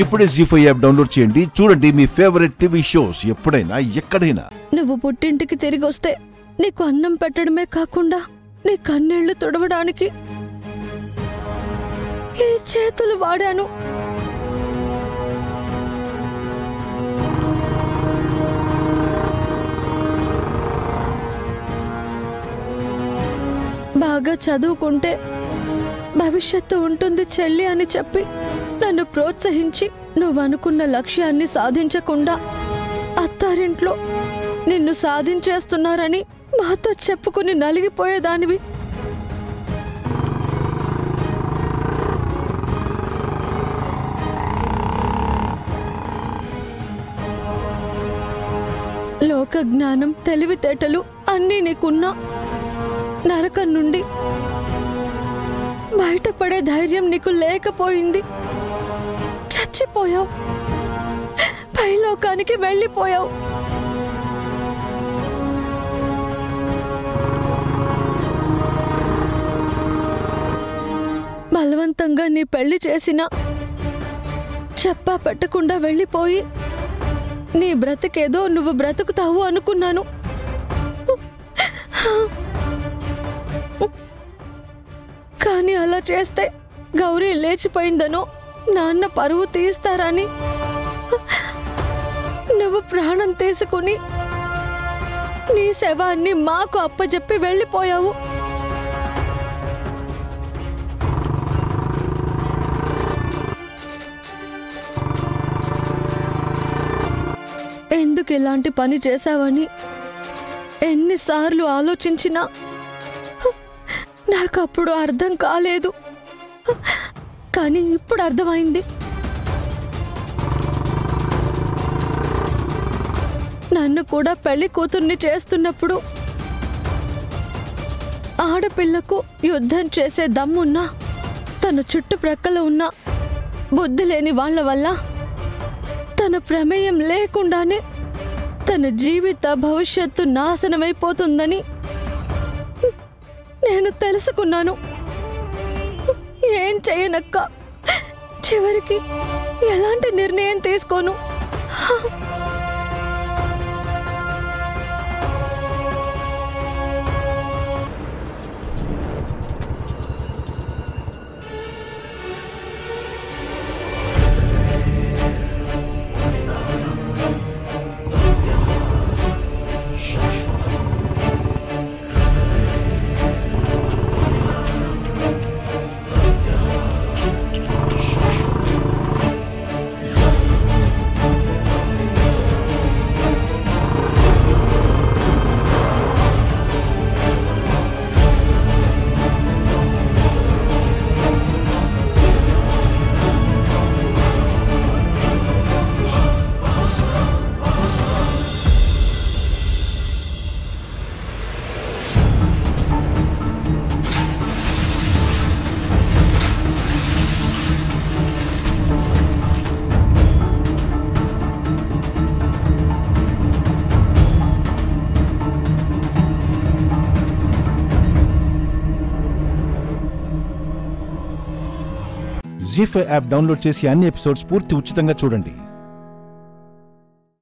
ఇప్పుడే జీ5 app download చేయండి. చూడండి మీ ఫేవరెట్ టీవీ షోస్ ఎప్పుడైనా ఎక్కడైనా. నువ్వు పుట్టింటికి తిరిగి వస్తే నీకు అన్నం పెట్టడమే కాకుండా నీ కన్నీళ్లు తుడవడానికి ఈ చేతులు వాడాను. బాగా చదువుకుంటే భవిష్యత్తు ఉంటుంది చెల్లి అని చెప్పి నన్ను ప్రోత్సహించి నువ్వనుకున్న లక్ష్యాన్ని సాధించకుండా అత్తారింట్లో నిన్ను సాధించేస్తున్నారని మాతో చెప్పుకుని నలిగిపోయేదానివి. లోక జ్ఞానం, తెలివితేటలు అన్నీ నీకున్నా నరకం నుండి బయటపడే ధైర్యం నీకు లేకపోయింది. చచ్చిపోయావు, పైలోకానికి వెళ్ళిపోయావు. బలవంతంగా నీ పెళ్లి చేసినా చెప్పా పెట్టకుండా వెళ్ళిపోయి నీ బ్రతికేదో నువ్వు బ్రతుకుతావు అనుకున్నాను. కానీ అలా చేస్తే గౌరీ లేచిపోయిందనో నాన్న పరువు తీస్తారని నువ్వు ప్రాణం తీసుకుని నీ శవాన్ని మాకు అప్పజెప్పి వెళ్ళిపోయావు. ఎందుకు ఇలాంటి పని చేశావని ఎన్నిసార్లు ఆలోచించినా నాకప్పుడు అర్థం కాలేదు. కానీ ఇప్పుడు అర్థమైంది. నన్ను కూడా పెళ్లి కూతుర్ని చేస్తున్నప్పుడు ఆడపిల్లకు యుద్ధం చేసే దమ్మున్నా తన చుట్టుప్రక్కల ఉన్న బుద్ధి లేని వాళ్ల వల్ల తన ప్రమేయం లేకుండానే తన జీవిత భవిష్యత్తు నాశనమైపోతుందని నేను తెలుసుకున్నాను. ఏం చేయనక్క, చివరికి ఎలాంటి నిర్ణయం తీసుకోను. జీ5 యాప్ డౌన్లోడ్ చేసి అన్ని ఎపిసోడ్స్ పూర్తి ఉచితంగా చూడండి.